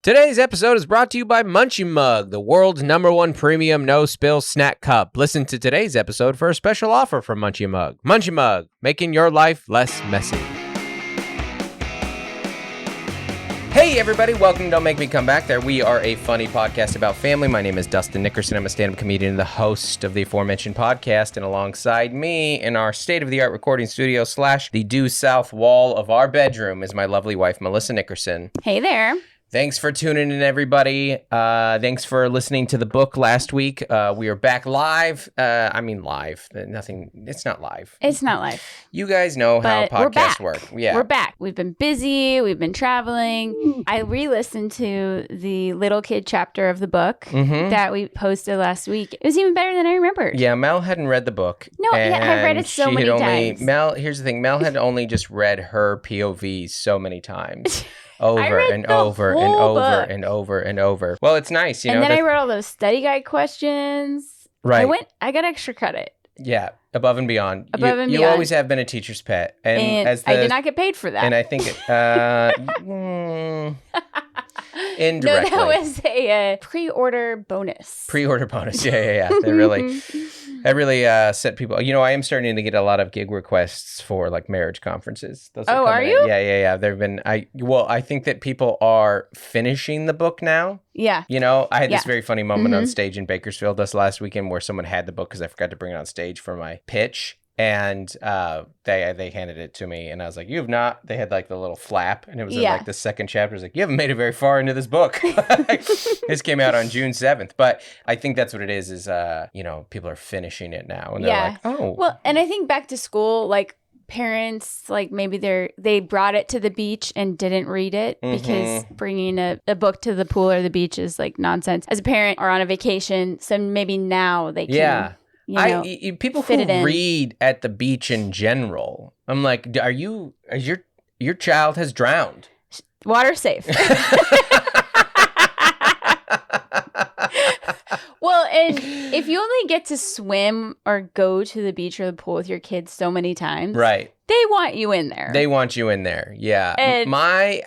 Today's episode is brought to you by Munchie Mug, the world's #1 premium no-spill snack cup. Listen to today's episode for a special offer from Munchie Mug. Munchie Mug, making your life less messy. Hey everybody, welcome to Don't Make Me Come Back There. We are a funny podcast about family. My name is Dustin Nickerson. I'm a stand-up comedian and the host of the aforementioned podcast. And alongside me in our state-of-the-art recording studio / the due south wall of our bedroom is my lovely wife, Melissa Nickerson. Hey there. Thanks for tuning in, everybody. Thanks for listening to the book last week. We are back live. Live. It's not live. It's not live. You guys know how podcasts work. Yeah. We're back. We've been busy. We've been traveling. I re-listened to the little kid chapter of the book that we posted last week. It was even better than I remembered. Yeah, Mel hadn't read the book. No, I read it so many times. Here's the thing. Mel had only just read her POV so many times. Over and over and over and over and over. Well, it's nice, you know. And then I wrote all those study guide questions. Right. I got extra credit. Yeah, above and beyond. Beyond. You always have been a teacher's pet. And I did not get paid for that. And I think indirectly. No, that was a pre-order bonus. Pre-order bonus. Yeah. That really set people. You know, I am starting to get a lot of gig requests for like marriage conferences. Those are you? Yeah. There've been. I think that people are finishing the book now. Yeah. You know, I had this very funny moment on stage in Bakersfield this last weekend where someone had the book because I forgot to bring it on stage for my pitch. And they handed it to me, and I was like, "You have not." They had like the little flap, and it was in, like the second chapter. It was like, "You haven't made it very far into this book." This came out on June 7th, but I think that's what it is. People are finishing it now, and they're like, "Oh." Well, and I think back to school, like parents, like maybe they brought it to the beach and didn't read it because bringing a book to the pool or the beach is like nonsense. As a parent, or on a vacation, so maybe now they can. Yeah. People who fit read at the beach in general, I'm like, your child has drowned. Water safe. Well, and if you only get to swim or go to the beach or the pool with your kids so many times, right? They want you in there. Yeah. And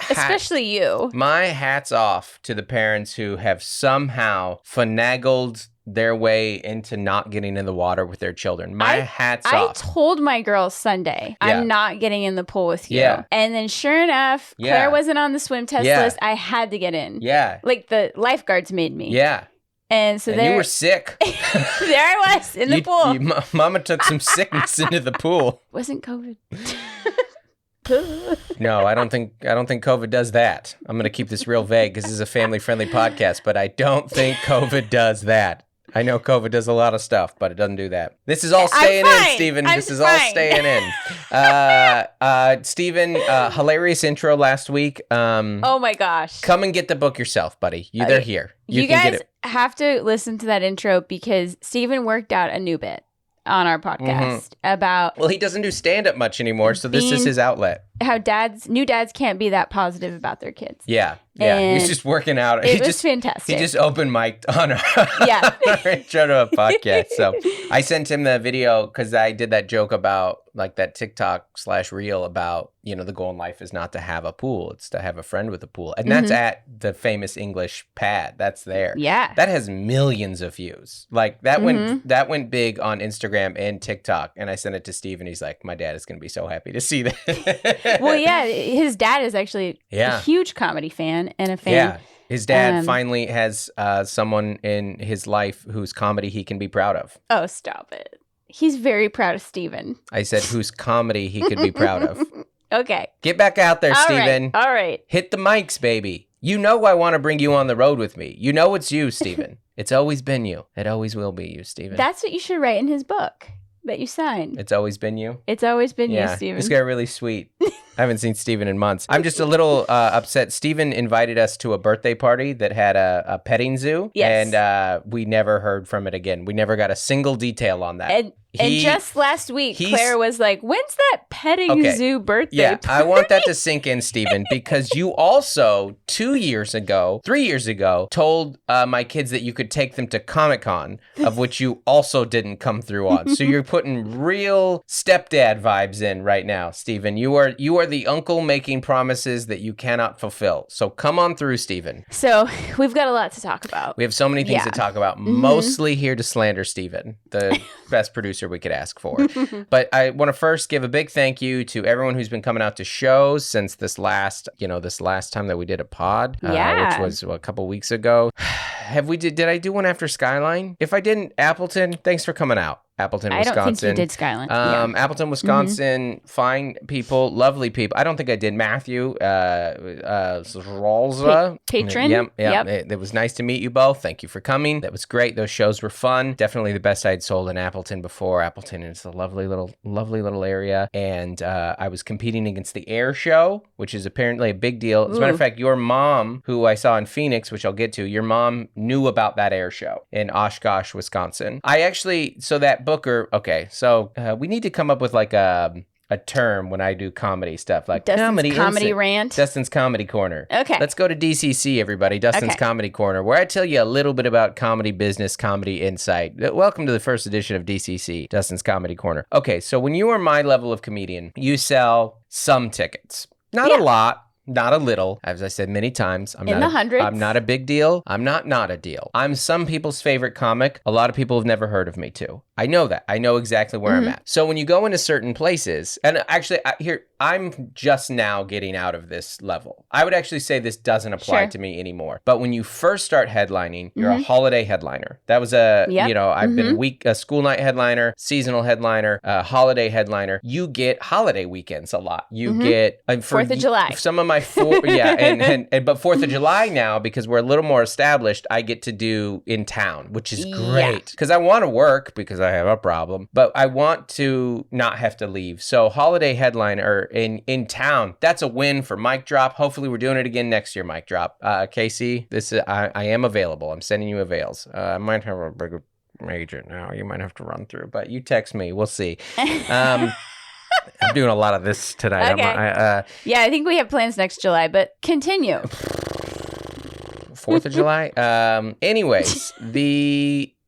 especially you. My hat's off to the parents who have somehow finagled their way into not getting in the water with their children. Hat's off. I told my girls Sunday, I'm not getting in the pool with you. Yeah. And then sure enough, Claire wasn't on the swim test list. I had to get in. Yeah. Like the lifeguards made me. Yeah. And so you were sick. There I was in the pool. Mama took some sickness into the pool. Wasn't COVID. No, I don't think COVID does that. I'm going to keep this real vague because this is a family-friendly podcast, but I don't think COVID does that. I know COVID does a lot of stuff, but it doesn't do that. This is all staying in, Stephen. This is all staying in. Stephen, hilarious intro last week. Oh my gosh. Come and get the book yourself, buddy. They're here. You guys have to listen to that intro because Stephen worked out a new bit on our podcast about... Well, he doesn't do stand-up much anymore, so this is his outlet. How new dads can't be that positive about their kids. Yeah. He's just working out. It was fantastic. He just open mic'd on our intro to a podcast. So I sent him the video because I did that joke about like that TikTok /reel about, the goal in life is not to have a pool. It's to have a friend with a pool. And that's at the famous English pad. That's there. Yeah. That has millions of views. Like that went big on Instagram and TikTok. And I sent it to Steve and he's like, my dad is going to be so happy to see that. Well, yeah, his dad is actually a huge comedy fan and a fan. Yeah, his dad finally has someone in his life whose comedy he can be proud of. Oh, stop it. He's very proud of Steven. I said whose comedy he could be proud of. Okay. Get back out there, Steven. All right. Hit the mics, baby. You know I want to bring you on the road with me. You know it's you, Steven. It's always been you. It always will be you, Steven. That's what you should write in his book that you signed. It's always been you? It's always been you, Steven. This guy really sweet. I haven't seen Steven in months. I'm just a little upset. Steven invited us to a birthday party that had a petting zoo. Yes. And we never heard from it again. We never got a single detail on that. And And just last week, Claire was like, when's that petting zoo birthday party? I want that to sink in, Stephen, because you also 3 years ago, told my kids that you could take them to Comic-Con, of which you also didn't come through on. So you're putting real stepdad vibes in right now, Stephen. You are the uncle making promises that you cannot fulfill. So come on through, Stephen. So we've got a lot to talk about. We have so many things to talk about, mostly here to slander Stephen, the best producer we could ask for. But I want to first give a big thank you to everyone who's been coming out to shows since this last time that we did a pod, which was a couple weeks ago. Did I do one after Skyline? If I didn't, Appleton, thanks for coming out. Appleton, Wisconsin. I don't think you did Skyline. Appleton, Wisconsin, fine people, lovely people. I don't think I did Matthew, Rolza. Patron. Yep. It was nice to meet you both. Thank you for coming. That was great. Those shows were fun. Definitely the best I'd sold in Appleton before. Appleton is a lovely little area. And I was competing against the Air Show, which is apparently a big deal. As a matter of fact, your mom, who I saw in Phoenix, which I'll get to, your mom knew about that Air Show in Oshkosh, Wisconsin. So that Booker, okay, so we need to come up with like a term when I do comedy stuff, like Dustin's comedy rant. Dustin's Comedy Corner. Okay. Let's go to DCC, everybody. Dustin's Comedy Corner, where I tell you a little bit about comedy business, comedy insight. Welcome to the first edition of DCC, Dustin's Comedy Corner. Okay, so when you are my level of comedian, you sell some tickets. Not a lot. Not a little. As I said many times, I'm not a big deal. I'm not a deal. I'm some people's favorite comic. A lot of people have never heard of me too. I know that. I know exactly where I'm at. So when you go into certain places, and actually I'm just now getting out of this level. I would actually say this doesn't apply to me anymore. But when you first start headlining, you're a holiday headliner. That was I've been a school night headliner, seasonal headliner, holiday headliner. You get holiday weekends a lot. You get 4th of July. Some of my but 4th of July now, because we're a little more established, I get to do in town, which is great. Because I want to work because I have a problem, but I want to not have to leave. So holiday headliner in town, that's a win for Mic Drop. Hopefully we're doing it again next year, Mic Drop. Casey, I am available. I'm sending you avails. I might have a bigger agent now. You might have to run through, but you text me. We'll see. I'm doing a lot of this tonight. Okay. I think we have plans next July, but continue. 4th of July? Anyways,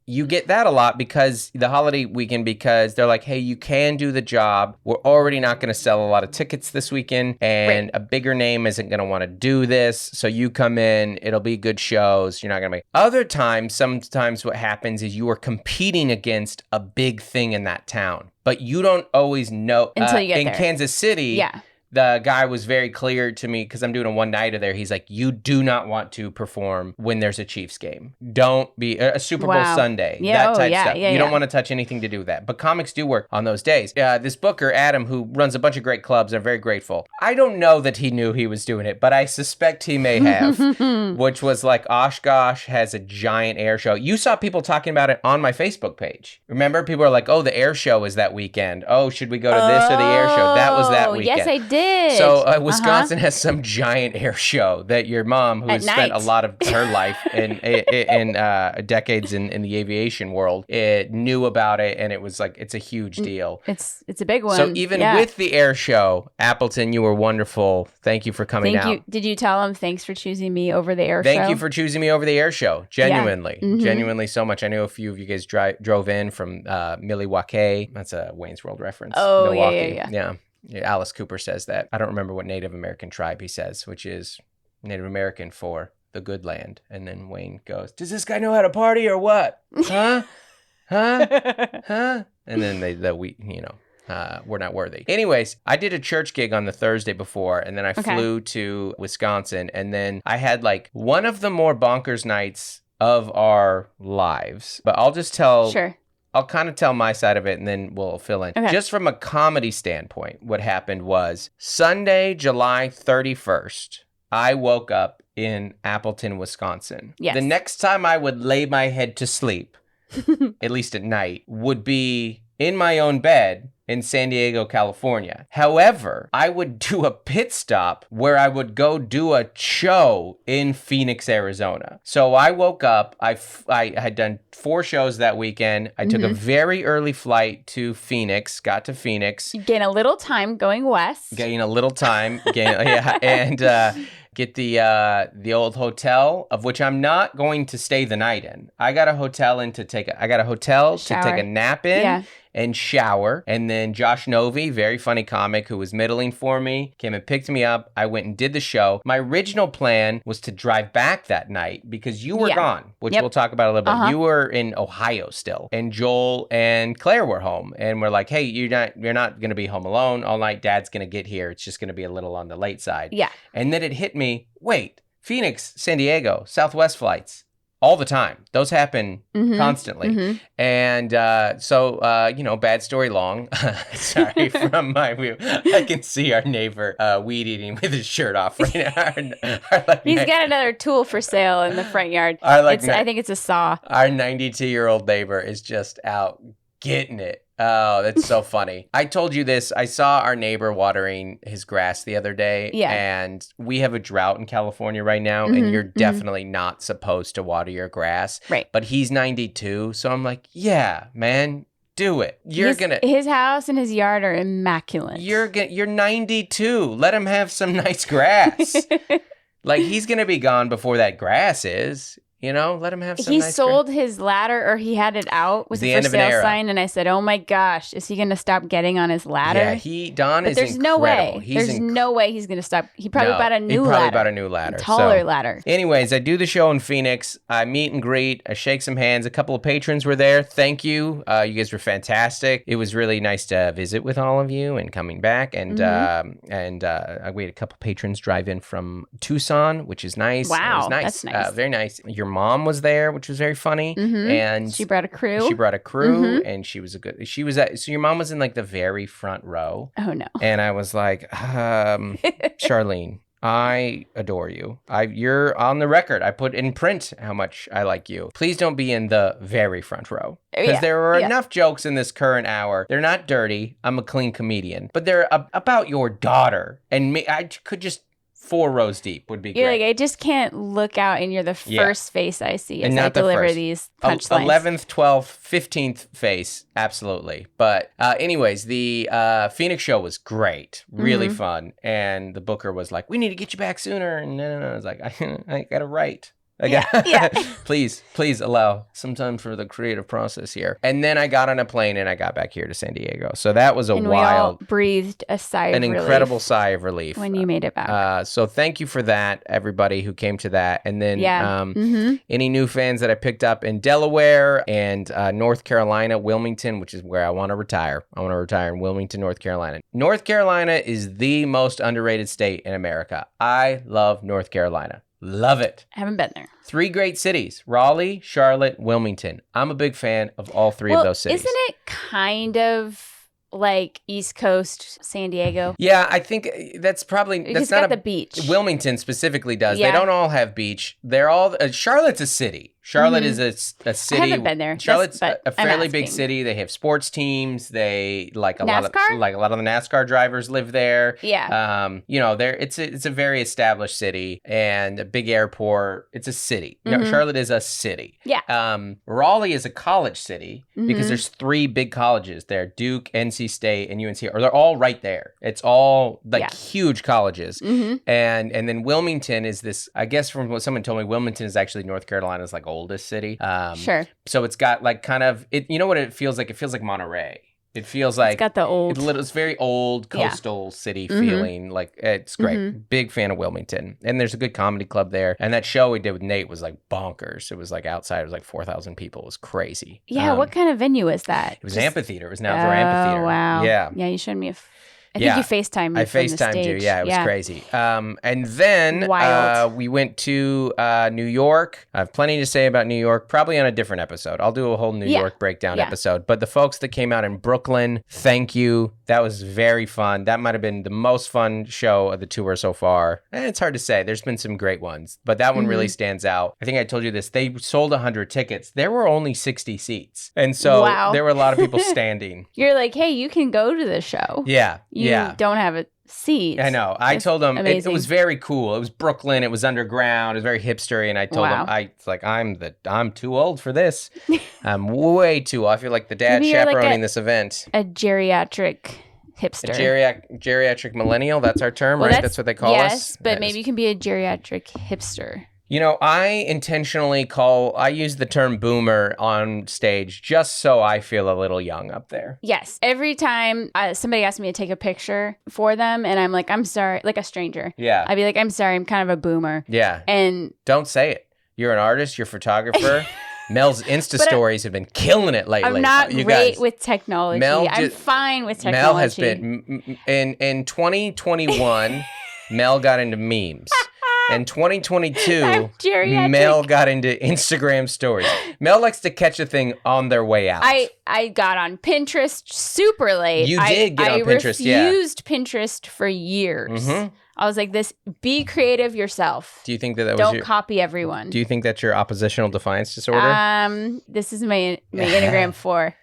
you get that a lot because the holiday weekend, because they're like, hey, you can do the job. We're already not going to sell a lot of tickets this weekend, and a bigger name isn't going to want to do this. So you come in, it'll be good shows. You're not going to make. Other times, sometimes what happens is you are competing against a big thing in that town, but you don't always know. Until you get in there. Kansas City. Yeah. The guy was very clear to me because I'm doing a one-nighter there. He's like, you do not want to perform when there's a Chiefs game. Don't be a Super Bowl Sunday, that type stuff. You don't want to touch anything to do with that. But comics do work on those days. This booker, Adam, who runs a bunch of great clubs, I'm very grateful. I don't know that he knew he was doing it, but I suspect he may have, which was like Oshkosh has a giant air show. You saw people talking about it on my Facebook page. Remember? People are like, oh, the air show is that weekend. Oh, should we go to this or the air show? That was that weekend. Yes, I did. So Wisconsin has some giant air show that your mom, who has spent a lot of her life in decades in the aviation world, knew about it, and it was like, it's a huge deal. It's a big one. So even with the air show, Appleton, you were wonderful. Thank you for coming out. Did you tell him thanks for choosing me over the air show? Thank you for choosing me over the air show. Genuinely. Genuinely so much. I know a few of you guys drove in from Milwaukee. That's a Wayne's World reference. Oh, Milwaukee. Yeah. Alice Cooper says that. I don't remember what Native American tribe he says, which is Native American for the good land. And then Wayne goes, does this guy know how to party or what? Huh? And then we're not worthy. Anyways, I did a church gig on the Thursday before, and then I flew to Wisconsin, and then I had like one of the more bonkers nights of our lives. But I'll just tell... Sure. I'll kind of tell my side of it, and then we'll fill in. Okay. Just from a comedy standpoint, what happened was Sunday, July 31st, I woke up in Appleton, Wisconsin. Yes. The next time I would lay my head to sleep, at least at night, would be in my own bed in San Diego, California. However, I would do a pit stop where I would go do a show in Phoenix, Arizona. So I woke up, I had done 4 shows that weekend. I took a very early flight to Phoenix, got to Phoenix. You gain a little time going west. Gain a little time, and get the old hotel, of which I'm not going to stay the night in. I got a hotel to take a nap in. And shower. And then Josh Novi, very funny comic who was middling for me, came and picked me up. I went and did the show. My original plan was to drive back that night because you were gone, which we'll talk about a little bit. You were in Ohio still, and Joel and Claire were home, and we're like, hey, you're not going to be home alone all night. Dad's going to get here. It's just going to be a little on the late side. Yeah. And then it hit me, wait, Phoenix, San Diego, Southwest flights. All the time. Those happen constantly. And so, bad story long. Sorry, from my view. I can see our neighbor weed eating with his shirt off right now. He's got another tool for sale in the front yard. I think it's a saw. Our 92-year-old neighbor is just out getting it. Oh, that's so funny. I told you this. I saw our neighbor watering his grass the other day. Yeah. And we have a drought in California right now, and you're definitely not supposed to water your grass. Right. But he's 92, so I'm like, yeah, man, do it. His house and his yard are immaculate. You're 92. Let him have some nice grass. Like, he's gonna be gone before that grass is. Let him have some He sold his ladder, or he had it out with a for sale sign, and I said, oh my gosh, is he going to stop getting on his ladder? Yeah, Don is incredible. No way. There's no way he's going to stop. He probably bought a new ladder. A taller ladder. Anyways, I do the show in Phoenix. I meet and greet. I shake some hands. A couple of patrons were there. Thank you. You guys were fantastic. It was really nice to visit with all of you and coming back. And we had a couple patrons drive in from Tucson, which is nice. Wow, it was nice. That's nice. Very nice. Your mom was there, which was very funny, and she brought a crew. And so your mom was in like the very front row. Oh no! And I was like, Charlene, I adore you. You're on the record. I put in print how much I like you. Please don't be in the very front row. Because there are enough jokes in this current hour. They're not dirty. I'm a clean comedian, but they're about your daughter and me. I could just 4 rows deep would be great. Like, I just can't look out, and you're the first face I see as I deliver these punchlines. 11th, 12th, 15th face, absolutely. But anyways, the Phoenix show was great, really fun, and the booker was like, "We need to get you back sooner." And I was like, "I got to write." Please allow some time for the creative process here. And then I got on a plane and I got back here to San Diego. So that was we all breathed a sigh of relief. An incredible sigh of relief. When you made it back. So thank you for that, everybody who came to that. And then any new fans that I picked up in Delaware and North Carolina, Wilmington, which is where I want to retire. I want to retire in Wilmington, North Carolina. North Carolina is the most underrated state in America. I love North Carolina. Love it. I haven't been there. 3 great cities: Raleigh, Charlotte, Wilmington. I'm a big fan of all 3 of those cities. Isn't it kind of like East Coast San Diego? Yeah, I think that's not the beach. Wilmington specifically does. Yeah. They don't all have beach. They're all Charlotte's a city. Charlotte is a city. I haven't been there. Charlotte's a fairly big city. They have sports teams. They a lot of the NASCAR drivers live there. Yeah. It's a very established city and a big airport. It's a city. Charlotte is a city. Yeah. Raleigh is a college city because there's 3 big colleges there: Duke, NC State, and UNC. Or they're all right there. It's all huge colleges. And then Wilmington is this. I guess from what someone told me, Wilmington is actually North Carolina's oldest city. Sure. So it's got kind of it. You know what it feels like? It feels like Monterey. It feels like it's got the old. It's very old coastal city feeling. Like, it's great. Big fan of Wilmington, and there's a good comedy club there. And that show we did with Nate was bonkers. It was outside. It was 4,000 people. It was crazy. Yeah. What kind of venue is that? It was an amphitheater. It was an outdoor amphitheater. Oh wow. Yeah. Yeah. You showed me I think you FaceTimed me I from the FaceTimed you. stage. Yeah, it was crazy. And then Wild. we went to New York. I have plenty to say about New York, probably on a different episode. I'll do a whole New York breakdown episode. But the folks that came out in Brooklyn, thank you. That was very fun. That might have been the most fun show of the tour so far. It's hard to say. There's been some great ones, but that one really stands out. I think I told you this. They sold 100 tickets. There were only 60 seats. And so there were a lot of people standing. You're like, hey, you can go to the show. Yeah. You don't have a seat. I know. I told them it was very cool. It was Brooklyn. It was underground. It was very hipstery. And I told them, I'm too old for this. I'm way too old. I feel like the dad chaperoning this event. A geriatric hipster. A geriatric millennial. That's our term, right? That's what they call us. Yes, but maybe you can be a geriatric hipster. You know, I intentionally use the term boomer on stage just so I feel a little young up there. Yes. Every time somebody asks me to take a picture for them and I'm like, I'm sorry, like a stranger. Yeah. I'd be like, I'm sorry, I'm kind of a boomer. Yeah. And don't say it. You're an artist, you're a photographer. Mel's Insta stories have been killing it lately. I'm not great with technology. I'm fine with technology. Mel has been, in 2021, Mel got into memes. In 2022, Mel got into Instagram stories. Mel likes to catch a thing on their way out. I got on Pinterest super late. You did get on Pinterest, I refused Pinterest for years. Mm-hmm. I was like, be creative yourself. Do you think that was Don't copy everyone. Do you think that's your oppositional defiance disorder? This is my Enneagram 4.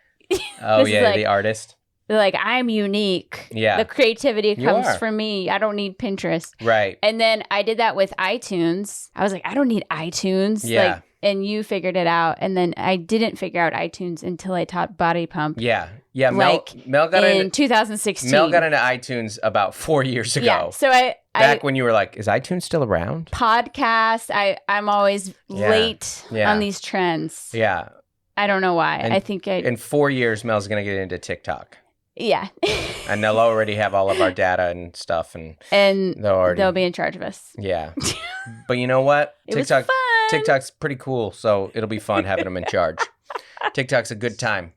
Oh, yeah, the artist. Like, I'm unique. Yeah. The creativity comes from me. I don't need Pinterest. Right. And then I did that with iTunes. I was like, I don't need iTunes. Yeah. And you figured it out. And then I didn't figure out iTunes until I taught Body Pump. Yeah. Yeah. Mel got in 2016. Mel got into iTunes about 4 years ago. Yeah. So Back when you were like, is iTunes still around? Podcasts. I'm always late on these trends. Yeah. I don't know why. I think in 4 years, Mel's going to get into TikTok. Yeah. And they'll already have all of our data and stuff. And they'll be in charge of us. Yeah. But you know what? TikTok's pretty cool. So it'll be fun having them in charge. TikTok's a good time.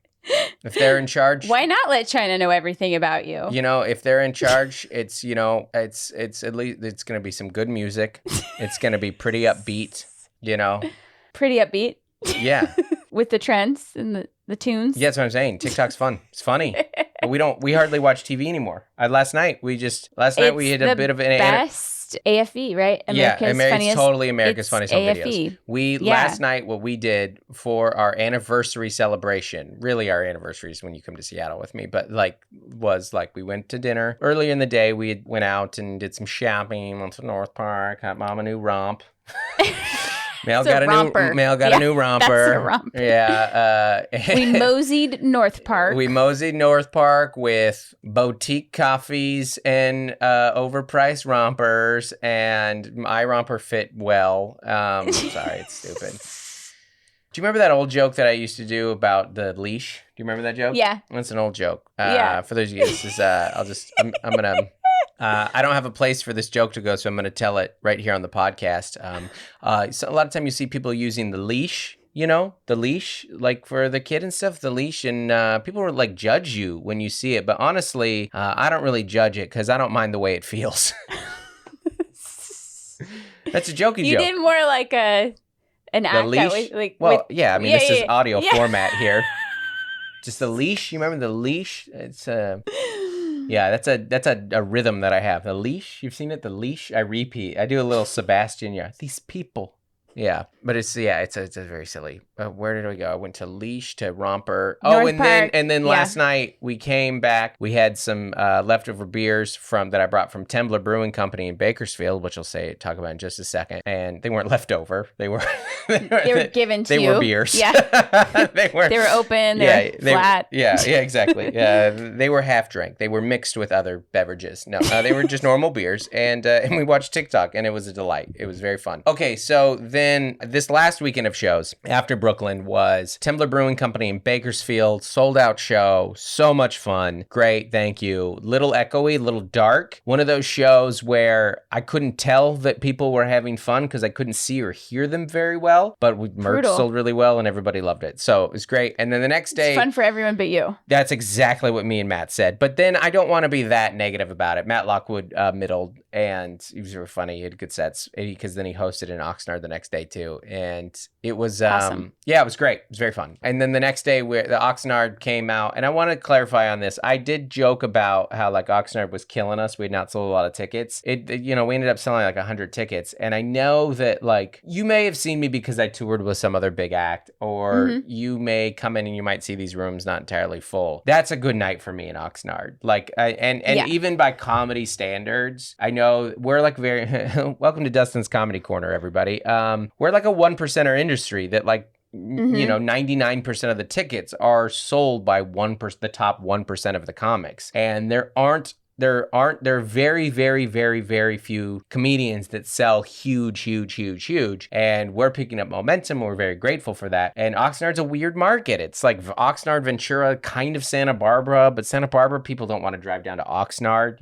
If they're in charge. Why not let China know everything about you? You know, if they're in charge, it's at least it's going to be some good music. It's going to be pretty upbeat, you know. Pretty upbeat? Yeah. With the trends and the tunes? Yeah, that's what I'm saying. TikTok's fun. It's funny. But we hardly watch TV anymore. Last night we hit a bit of an best AFV, right? It's totally America's Funniest Home AFV. Videos. Last night what we did for our anniversary celebration, really our anniversary is when you come to Seattle with me, but we went to dinner. Earlier in the day we went out and did some shopping, went to North Park, got mom a new romp. Mel got a new romper. That's a romper. Yeah. We moseyed North Park. We moseyed North Park with boutique coffees and overpriced rompers, and my romper fit well. Sorry, it's stupid. Do you remember that old joke that I used to do about the leash? Do you remember that joke? Yeah. That's an old joke. Yeah. For those of you, this is, I'm going to... I don't have a place for this joke to go, so I'm going to tell it right here on the podcast. So a lot of time you see people using the leash, the leash, like for the kid and stuff, the leash, and people will like judge you when you see it. But honestly, I don't really judge it because I don't mind the way it feels. That's a jokey joke. You did more like an act. Leash? This is audio format here. Just the leash. You remember the leash? It's Yeah, that's a rhythm that I have. The leash, you've seen it? The leash, I repeat. I do a little Sebastian. Yeah, these people. Yeah, but it's a very silly. Where did we go? I went to leash to romper. North Park. Then last night we came back. We had some leftover beers that I brought from Tembler Brewing Company in Bakersfield, which I'll talk about in just a second. And they weren't leftover. They were given to you. They were beers. Yeah. They were open. They were flat. Yeah, exactly. They were half drank. They were mixed with other beverages. No, they were just normal beers. And we watched TikTok, and it was a delight. It was very fun. Okay, so then this last weekend of shows after Brooklyn was Tembler Brewing Company in Bakersfield, sold out show, so much fun, great, thank you. Little echoey, little dark. One of those shows where I couldn't tell that people were having fun because I couldn't see or hear them very well. well, but merch Brutal. sold really well and everybody loved it. So it was great. And then the next day, It's fun for everyone but you. that's exactly what me and Matt said. But then I don't want to be that negative about it. Matt Lockwood middled, and he was really funny. He had good sets because then he hosted in Oxnard the next day too. And it was, Awesome. yeah, it was great. It was very fun. And then the next day, the Oxnard came out. And I want to clarify on this. I did joke about how like Oxnard was killing us. We had not sold a lot of tickets. We ended up selling like 100 tickets. And I know that like you may have seen me because I toured with some other big act, or you may come in and you might see these rooms not entirely full. That's a good night for me in Oxnard. Like, even by comedy standards, I know we're like very, welcome to Dustin's Comedy Corner, everybody. We're like a 1%er industry that like, 99% of the tickets are sold by the top 1% of the comics. And there are very, very, very, very few comedians that sell huge. And we're picking up momentum. We're very grateful for that. And Oxnard's a weird market. It's like Oxnard, Ventura, kind of Santa Barbara, but Santa Barbara, people don't want to drive down to Oxnard,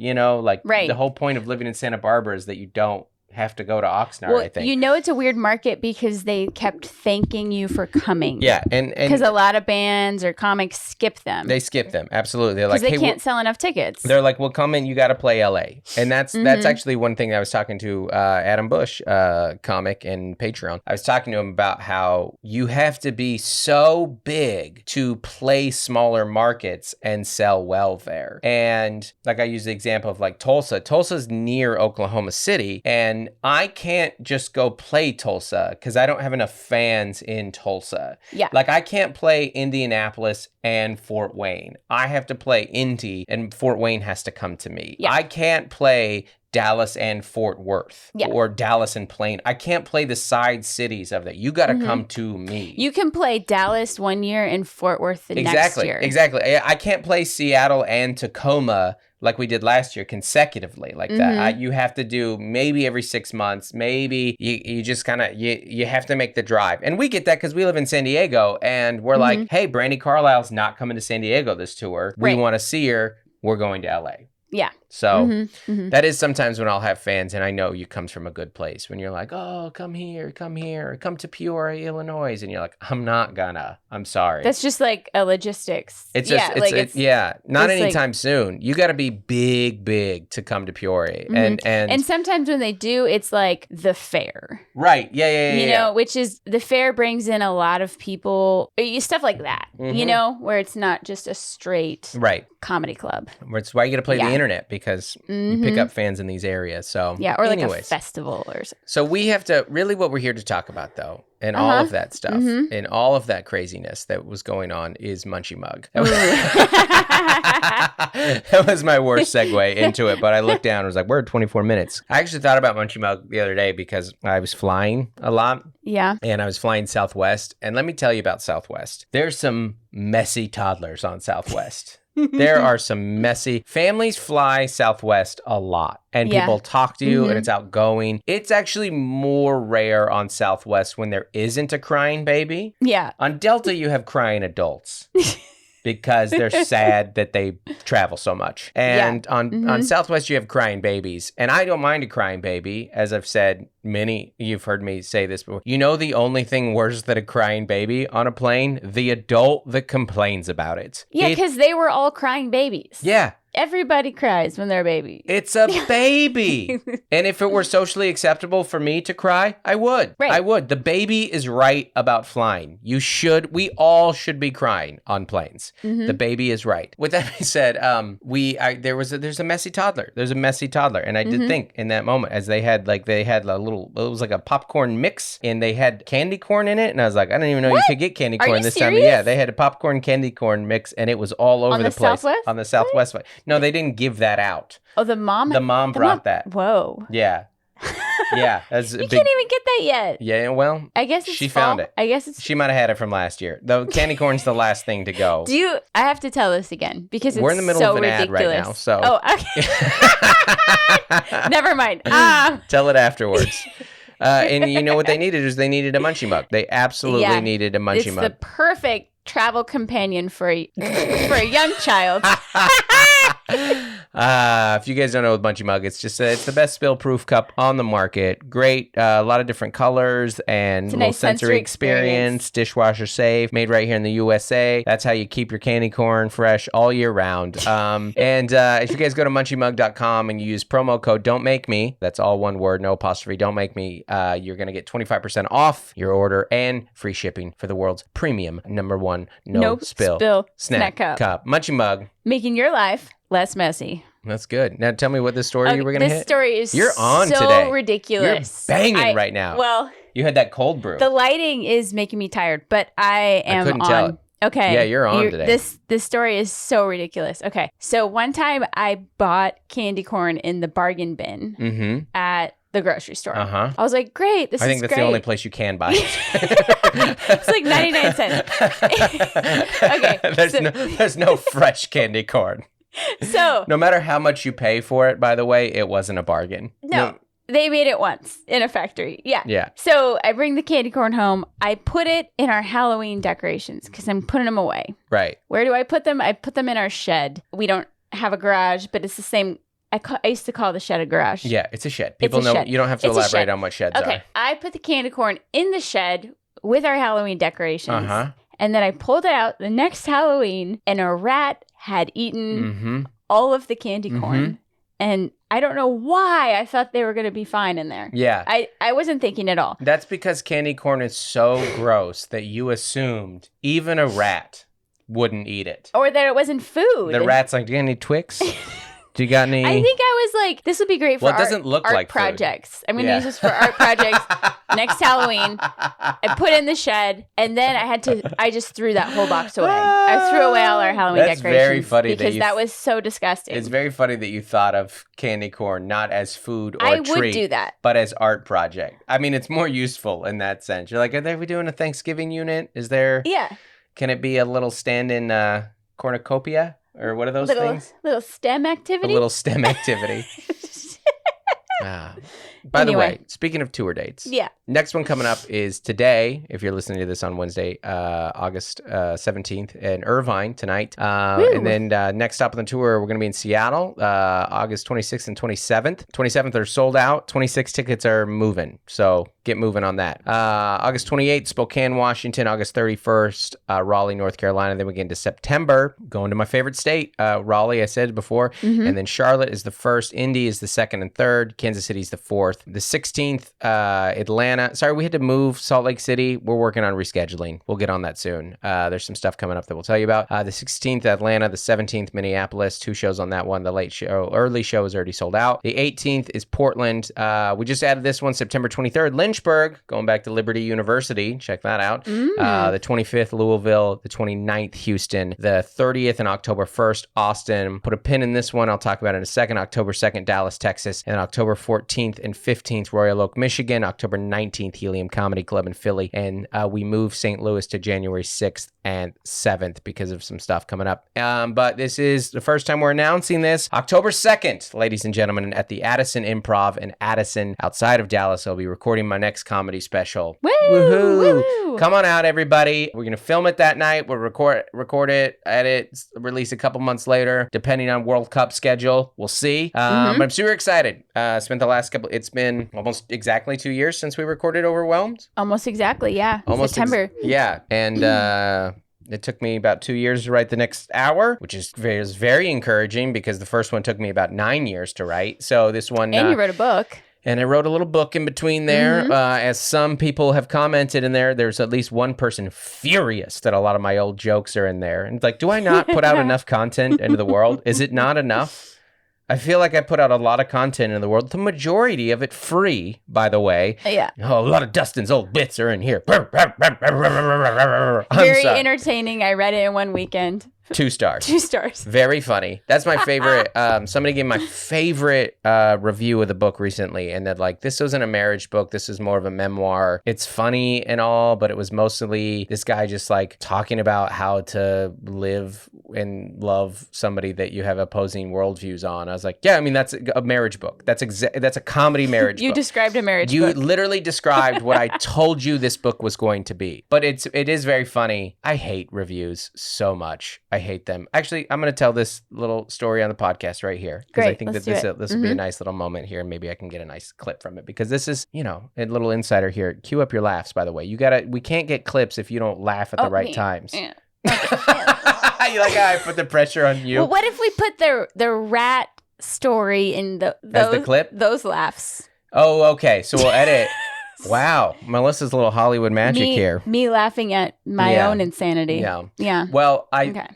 Right. The whole point of living in Santa Barbara is that you don't have to go to Oxnard, well, I think. It's a weird market because they kept thanking you for coming. Yeah, and because a lot of bands or comics skip them. They skip them, absolutely. They're like, they can't sell enough tickets. They're like, well, come in, you got to play LA. And that's actually one thing I was talking to Adam Bush, comic and Patreon. I was talking to him about how you have to be so big to play smaller markets and sell well there. And like I use the example of like Tulsa. Tulsa's near Oklahoma City, and I can't just go play Tulsa because I don't have enough fans in Tulsa. Yeah. Like I can't play Indianapolis and Fort Wayne. I have to play Indy, and Fort Wayne has to come to me. Yeah. I can't play Dallas and Fort Worth, yeah. or Dallas and Plain. I can't play the side cities of that. You got to come to me. You can play Dallas one year and Fort Worth the next year. Exactly. I can't play Seattle and Tacoma like we did last year consecutively like that. You have to do maybe every 6 months. Maybe you just kind of, you have to make the drive. And we get that because we live in San Diego, and we're like, hey, Brandy Carlisle's not coming to San Diego this tour. We want to see her. We're going to LA. Yeah. So that is sometimes when I'll have fans, and I know you comes from a good place, when you're like, oh, come here, come to Peoria, Illinois. And you're like, I'm not gonna. I'm sorry. That's just like a logistics. It's just, not anytime like, soon. You got to be big to come to Peoria. And sometimes when they do, it's like the fair. Right. Yeah. Which is, the fair brings in a lot of people, stuff like that, where it's not just a straight comedy club. It's why you got to play the internet, because you pick up fans in these areas. So or like a festival or something. So we have to, really what we're here to talk about though, and all of that stuff, and all of that craziness that was going on, is Munchie Mug. That was my worst segue into it, but I looked down and was like, we're at 24 minutes. I actually thought about Munchie Mug the other day because I was flying a lot. Yeah. And I was flying Southwest. And let me tell you about Southwest. There's some messy toddlers on Southwest. There are some messy families fly Southwest a lot, and people talk to you, and it's outgoing. It's actually more rare on Southwest when there isn't a crying baby. Yeah. On Delta, you have crying adults. Because they're sad that they travel so much. And on Southwest, you have crying babies. And I don't mind a crying baby. As I've said, you've heard me say this before. The only thing worse than a crying baby on a plane? The adult that complains about it. Yeah, because they were all crying babies. Yeah. Everybody cries when they're a baby. It's a baby. And if it were socially acceptable for me to cry, I would. Right. I would. The baby is right about flying. We all should be crying on planes. The baby is right. With that being said, there's a messy toddler. There's a messy toddler. And I did think in that moment, as they had a little, it was like a popcorn mix, and they had candy corn in it. And I was like, I didn't even know you could get candy corn this time. Yeah, they had a popcorn candy corn mix, and it was all over the place. Southwest? On the Southwest side. No, they didn't give that out. Oh, the mom brought that. Whoa. Yeah. Yeah. That's you can't even get that yet. Yeah, well, I guess she found it. I guess she might have had it from last year. The candy corn's the last thing to go. I have to tell this again because it's we're in the middle so of an ridiculous. ad right now. So. Oh, okay. Never mind. Tell it afterwards. And you know what they needed is they needed a Munchie Mug. They absolutely needed a Munchie Mug. It's the perfect travel companion for a young child. If you guys don't know what Munchie Mug, it's just it's the best spill-proof cup on the market. Great, a lot of different colors and It's a little nice sensory experience. Dishwasher safe, made right here in the USA. That's how you keep your candy corn fresh all year round. If you guys go to munchiemug.com and you use promo code Don't Make Me, that's all one word, no apostrophe, Don't Make Me, you're gonna get 25% off your order and free shipping for the world's premium #1 no spill snack cup. Munchie Mug. Making your life less messy. That's good. Now tell me what this story you were going to hit. This story is You're on so today. ridiculous. You're banging right now. Well, you had that cold brew. the lighting is making me tired, but I am couldn't on. tell it. Okay. Yeah, you're on today. This story is so ridiculous. Okay. So one time I bought candy corn in the bargain bin at the grocery store. I was like, great, this is great. I think that's the only place you can buy it. It's like 99 cents. Okay. There's no fresh candy corn. So no matter how much you pay for it, by the way, it wasn't a bargain. No. They made it once in a factory. Yeah. So I bring the candy corn home. I put it in our Halloween decorations because I'm putting them away. Right. Where do I put them? I put them in our shed. We don't have a garage, but it's the same. I used to call the shed a garage. Yeah, it's a shed. People know shed. You don't have to elaborate on what sheds are. Okay. I put the candy corn in the shed with our Halloween decorations. And then I pulled it out the next Halloween and a rat had eaten all of the candy corn. And I don't know why I thought they were going to be fine in there. Yeah. I wasn't thinking at all. That's because candy corn is so gross that you assumed even a rat wouldn't eat it. Or that it wasn't food. The rat's like, do you got any Twix? Do you got any? I think I was like, this would be great for it doesn't look art like projects. Food. I'm going to use this for art projects next Halloween. I put in the shed, and then I just threw that whole box away. I threw away all our Halloween decorations. That's very funny. Because that was so disgusting. It's very funny that you thought of candy corn not as food or I treat. would do that. But as art project. I mean, it's more useful in that sense. You're like, are we doing a Thanksgiving unit? Is there? Yeah. Can it be a little stand-in cornucopia? Or what are those things? Little STEM activity? A little STEM activity. By the way, speaking of tour dates, next one coming up is today, if you're listening to this on Wednesday, August 17th in Irvine tonight. And then next stop on the tour, we're going to be in Seattle, August 26th and 27th. 27th are sold out. 26 tickets are moving. So get moving on that. August 28th, Spokane, Washington. August 31st, Raleigh, North Carolina. Then we get into September, going to my favorite state, Raleigh, I said before. And then Charlotte is the first. Indy is the second and third. Kansas City is the fourth. The 16th, Atlanta. Sorry, we had to move Salt Lake City. We're working on rescheduling. We'll get on that soon. There's some stuff coming up that we'll tell you about. The 16th, Atlanta. The 17th, Minneapolis. 2 shows on that one. The early show is already sold out. The 18th is Portland. We just added this one, September 23rd, Lynchburg, going back to Liberty University. Check that out. The 25th, Louisville. The 29th, Houston. The 30th and October 1st, Austin. Put a pin in this one. I'll talk about it in a second. October 2nd, Dallas, Texas. And October 14th and 15th, Royal Oak, Michigan. October 19th, Helium Comedy Club in Philly. And we moved St. Louis to January 6th and 7th because of some stuff coming up. But this is the first time we're announcing this. October 2nd, ladies and gentlemen, at the Addison Improv in Addison, outside of Dallas. I'll be recording my next comedy special. Woo! Woohoo! Woo! Come on out, everybody. We're going to film it that night. We'll record it, edit, release a couple months later, depending on World Cup schedule. We'll see. But I'm super excited. Spent the last it's been almost exactly 2 years since we recorded Overwhelmed. Almost exactly, yeah. Almost September. And it took me about 2 years to write the next hour, which is very encouraging because the first one took me about 9 years to write. So this one... And you wrote a book. And I wrote a little book in between there. As some people have commented in there, there's at least one person furious that a lot of my old jokes are in there. And it's like, do I not put out enough content into the world? Is it not enough? I feel like I put out a lot of content in the world. The majority of it free, by the way. Yeah. Oh, a lot of Dustin's old bits are in here. Very entertaining. I read it in one weekend. 2 stars. 2 stars. Very funny. That's my favorite. Somebody gave my favorite review of the book recently, and that like, this wasn't a marriage book. This is more of a memoir. It's funny and all, but it was mostly this guy just like talking about how to live and love somebody that you have opposing worldviews on. I was like, yeah, I mean, that's a marriage book. That's a comedy marriage book. You described a marriage book. You literally described what I told you this book was going to be. But it is very funny. I hate reviews so much. I hate them. Actually, I'm going to tell this little story on the podcast right here. Because I think that this will be a nice little moment here. And maybe I can get a nice clip from it. Because this is, a little insider here. Cue up your laughs, by the way. We can't get clips if you don't laugh at the right times. Yeah. You like how I put the pressure on you? Well, what if we put the rat story in as the clip? Those laughs. Oh, okay. So we'll edit. Wow. Melissa's little Hollywood magic here. Me laughing at my own insanity. Yeah. Well,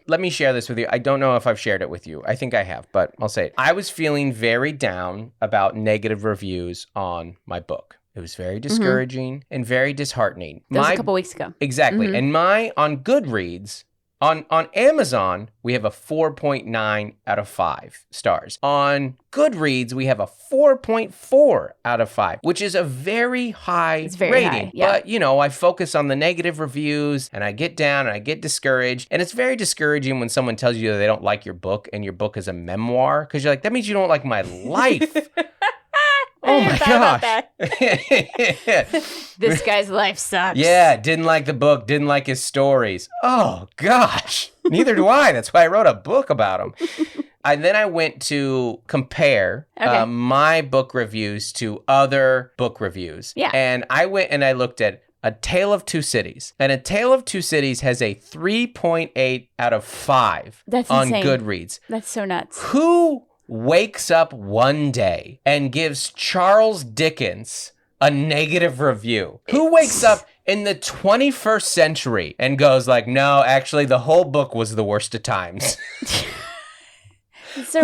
let me share this with you. I don't know if I've shared it with you. I think I have, but I'll say it. I was feeling very down about negative reviews on my book. It was very discouraging and very disheartening. That was a couple weeks ago. Exactly. And on Goodreads, on Amazon, we have a 4.9 out of 5 stars. On Goodreads, we have a 4.4 out of 5, which is a very high rating. High, yeah. But, I focus on the negative reviews and I get down and I get discouraged. And it's very discouraging when someone tells you that they don't like your book and your book is a memoir, because you're like, that means you don't like my life. Oh my gosh. This guy's life sucks. Yeah, didn't like the book, didn't like his stories. Oh gosh. Neither do I. That's why I wrote a book about him. Then I went to compare my book reviews to other book reviews. Yeah. And I went and I looked at A Tale of Two Cities. And A Tale of Two Cities has a 3.8 out of 5 on insane. Goodreads. That's so nuts. Who wakes up one day and gives Charles Dickens a negative review? Who wakes up in the 21st century and goes like, no, actually the whole book was the worst of times? It's so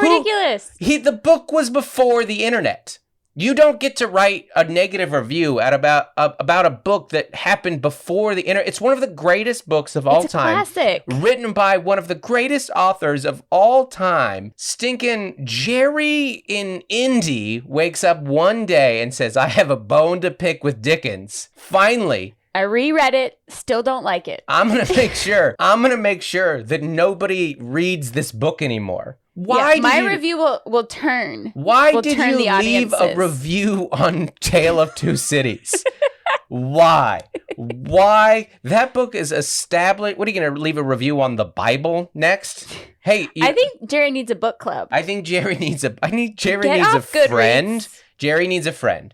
ridiculous. The book was before the internet. You don't get to write a negative review about a book that happened before the internet. It's one of the greatest books of all time. Classic. Written by one of the greatest authors of all time. Stinking Jerry in Indy wakes up one day and says, I have a bone to pick with Dickens. Finally. I reread it, still don't like it. I'm going to make sure that nobody reads this book anymore. Why my review will turn. Why did you leave a review on Tale of Two Cities? Why? That book is established. What are you going to leave a review on the Bible next? Hey, I think Jerry needs a book club. Jerry needs a friend. Jerry needs a friend.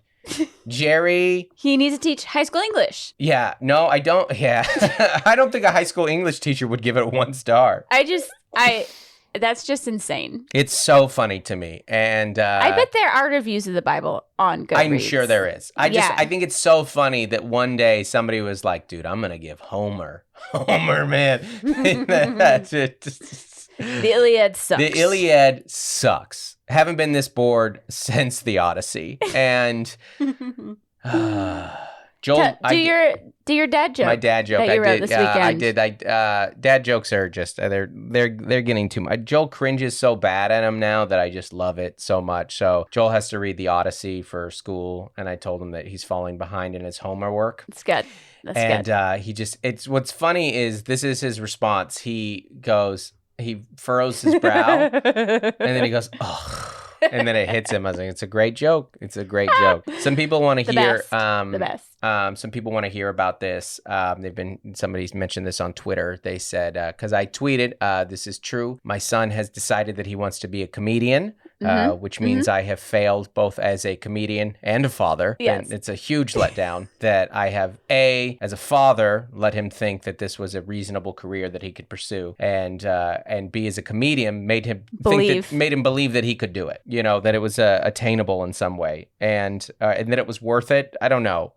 Jerry. He needs to teach high school English. Yeah. No, I don't. Yeah. I don't think a high school English teacher would give it 1 star. That's just insane. It's so funny to me. And I bet there are reviews of the Bible on Goodreads. I'm sure there is. I think it's so funny that one day somebody was like, dude, I'm going to give Homer, man. That's it. The Iliad sucks. The Iliad sucks. Haven't been this bored since the Odyssey. And Joel, do your dad joke. My dad joke. That you wrote this weekend. I did. Dad jokes are just they're getting too much. Joel cringes so bad at him now that I just love it so much. So Joel has to read the Odyssey for school, and I told him that he's falling behind in his homework. It's good. That's good. It's what's funny is this is his response. He furrows his brow, and then he goes, "Oh." And then it hits him. I was like, it's a great joke. It's a great joke. Some people want to hear the best. Some people want to hear about this. Somebody's mentioned this on Twitter. They said, because I tweeted, this is true. My son has decided that he wants to be a comedian. Which means I have failed both as a comedian and a father. Yes. And it's a huge letdown that I have, as a father, let him think that this was a reasonable career that he could pursue, and B, as a comedian, made him believe that he could do it. That it was attainable in some way, and that it was worth it. I don't know.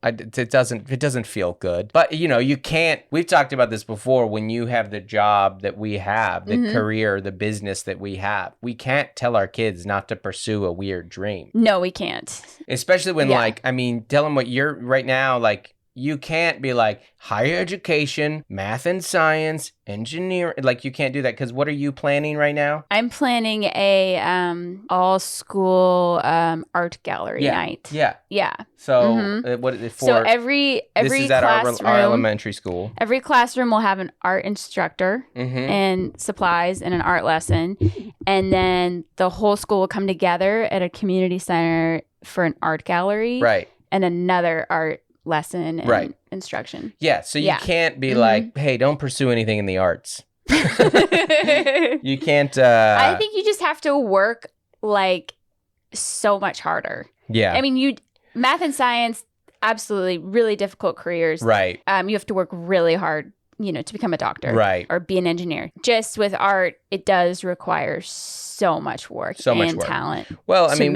It doesn't feel good. But you can't. We've talked about this before. When you have the job that we have, the career, the business that we have, we can't tell our kids not to pursue a weird dream. No, we can't. Especially when tell them what you're right now, you can't be like higher education, math and science, engineering. You can't do that, because what are you planning right now? I'm planning a all school art gallery night. Yeah. So so every this is at classroom, our elementary school. Every classroom will have an art instructor and supplies and an art lesson, and then the whole school will come together at a community center for an art gallery, right? And another art lesson and instruction. Yeah, so you can't be like, hey, don't pursue anything in the arts. You can't. I think you just have to work like so much harder. Yeah. I mean, math and science, absolutely really difficult careers. Right. You have to work really hard, to become a doctor. Right. Or be an engineer. Just with art, it does require so much work and talent. Well, I mean,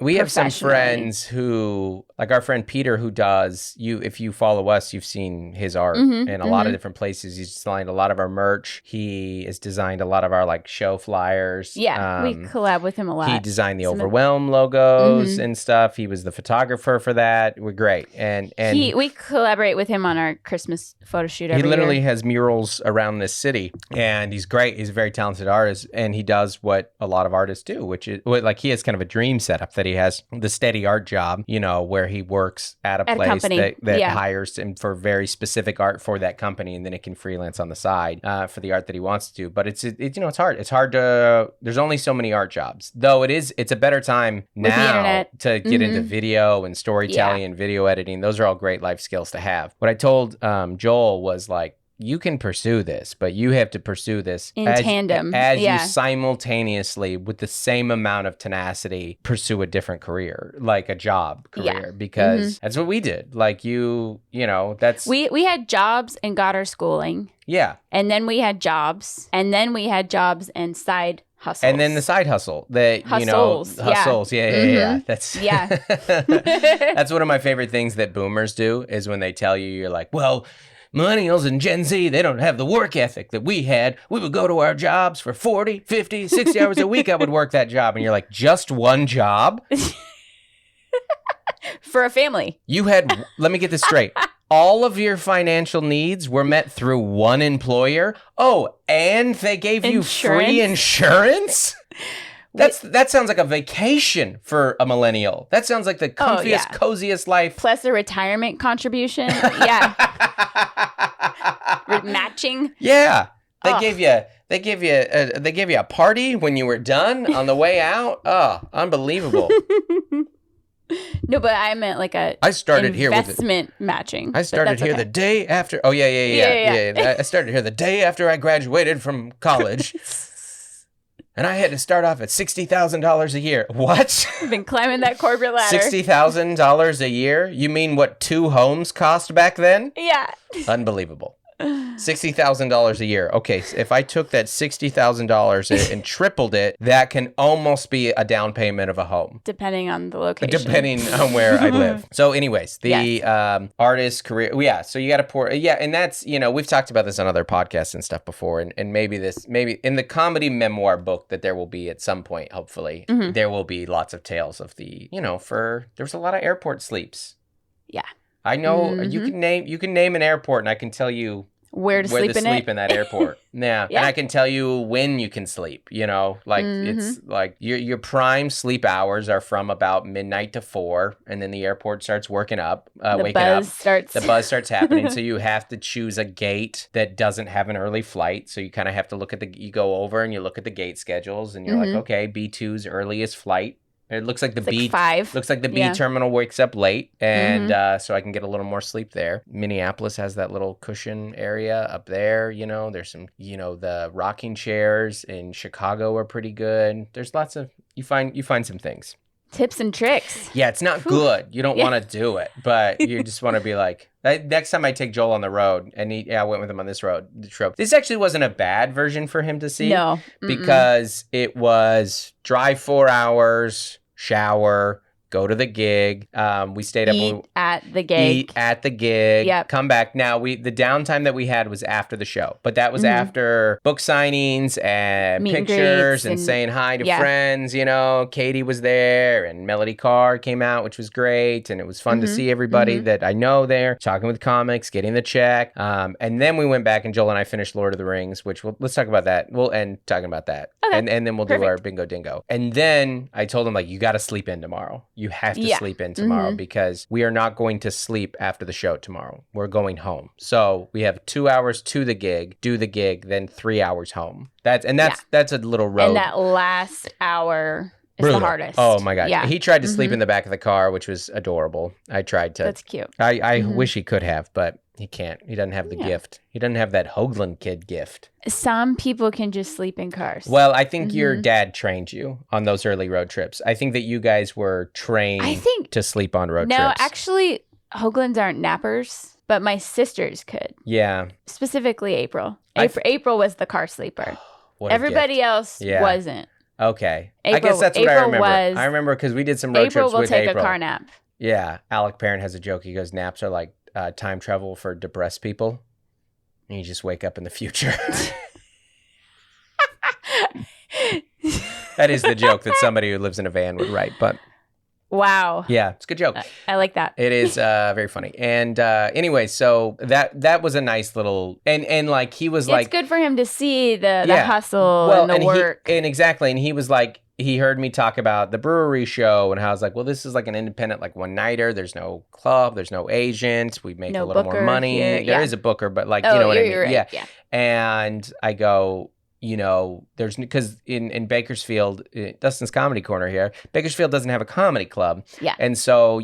we have some professionally. friends who, like our friend Peter, who does, if you follow us, you've seen his art in a lot of different places. He's designed a lot of our merch. He has designed a lot of our like show flyers. Yeah, we collab with him a lot. He designed the Overwhelm logos and stuff. He was the photographer for that. We're great. And we collaborate with him on our Christmas photo shoot every year. He literally year. has murals around this city, and he's great. He's a very talented artist, and he does what a lot of artists do, which is like he has kind of a dream setup that he has the steady art job, where he works at a place that hires him for very specific art for that company, and then it can freelance on the side for the art that he wants to do. But it's hard. It's hard to. There's only so many art jobs, though. It's a better time now to get into video and storytelling and video editing. Those are all great life skills to have. What I told Joel was like, you can pursue this, but you have to pursue this in tandem as you simultaneously, with the same amount of tenacity, pursue a different career, like a job career, because that's what we did. Like that's we had jobs and got our schooling. Yeah, and then we had jobs, and then we had jobs and side hustles, and then the side hustle that hustles. Yeah. That's that's one of my favorite things that boomers do is when they tell you, you're like, well, millennials and Gen Z, they don't have the work ethic that we had. We would go to our jobs for 40, 50, 60 hours a week. I would work that job. And you're like, just one job? For a family. You had, let me get this straight. All of your financial needs were met through one employer? Oh, and they gave you free insurance? That sounds like a vacation for a millennial. That sounds like the comfiest, coziest life. Plus a retirement contribution. Matching. Yeah. They gave you a party when you were done on the way out. Oh, unbelievable. No, but I meant like I started investment matching. I started here the day after. Oh, yeah. I started here the day after I graduated from college. And I had to start off at $60,000 a year. What? I've been climbing that corporate ladder. $60,000 a year? You mean what 2 homes cost back then? Yeah. Unbelievable. $60,000 a year. Okay, so if I took that $60,000 and tripled it, that can almost be a down payment of a home. Depending on the location. Depending on where I live. So anyways, the artist career, so you got to pour, and that's, we've talked about this on other podcasts and stuff before, and maybe in the comedy memoir book that there will be at some point, hopefully, there will be lots of tales of the, there's a lot of airport sleeps. Yeah. I know you can name an airport, and I can tell you where to sleep in that airport. Yeah. And I can tell you when you can sleep, it's like your prime sleep hours are from about midnight to 4, and then the airport starts waking up. The buzz starts happening. So you have to choose a gate that doesn't have an early flight. So you kind of have to you go over and you look at the gate schedules, and you're like, okay, B2's earliest flight. It looks like the B 5. Looks like the B terminal wakes up late, and so I can get a little more sleep there. Minneapolis has that little cushion area up there. There's some, the rocking chairs in Chicago are pretty good. There's lots of you find some things. Tips and tricks. Yeah, it's not good. You don't want to do it, but you just want to be like, next time I take Joel on the road, and I went with him on this trip. This actually wasn't a bad version for him to see. No. Because it was drive 4 hours, shower, go to the gig. We stayed up. Eat at the gig. Yep. Come back. Now, the downtime that we had was after the show, but that was after book signings and meet pictures and saying hi to friends. Katie was there, and Melody Carr came out, which was great, and it was fun to see everybody that I know there, talking with comics, getting the check. And then we went back, and Joel and I finished Lord of the Rings, which let's talk about that. We'll end talking about that. Okay. And then we'll do our bingo dingo. And then I told him, you got to sleep in tomorrow. You have to sleep in tomorrow because we are not going to sleep after the show tomorrow. We're going home. So we have 2 hours to the gig, do the gig, then 3 hours home. That's a little road. And that last hour is the hardest. Oh my God. Yeah. He tried to sleep in the back of the car, which was adorable. I tried to. That's cute. I wish he could have, but He can't. He doesn't have the Yeah. gift. He doesn't have that Hoagland kid gift. Some people can just sleep in cars. Well, I think your dad trained you on those early road trips. I think that you guys were trained to sleep on road trips. No, actually, Hoaglands aren't nappers, but my sisters could. Yeah. Specifically April. April was the car sleeper. Everybody else wasn't. Okay. I guess that's what I remember. I remember because we did some road trips with April. April will take a car nap. Yeah. Alec Parent has a joke. He goes, naps are like time travel for depressed people. And you just wake up in the future. That is the joke that somebody who lives in a van would write, but... Wow. Yeah, it's a good joke. I like that. It is very funny. And anyway, so that was a nice little... And like, he was like... It's good for him to see the hustle and the work. Exactly. And he was like... He heard me talk about the brewery show and how I was like, well, this is like an independent, like one-nighter. There's no club. There's no agent. We make a little more money. There is a booker, but like, you know what I mean? Right. Yeah. And I go, you know, there's because in Bakersfield, Dustin's Comedy Corner here, Bakersfield doesn't have a comedy club. Yeah. And so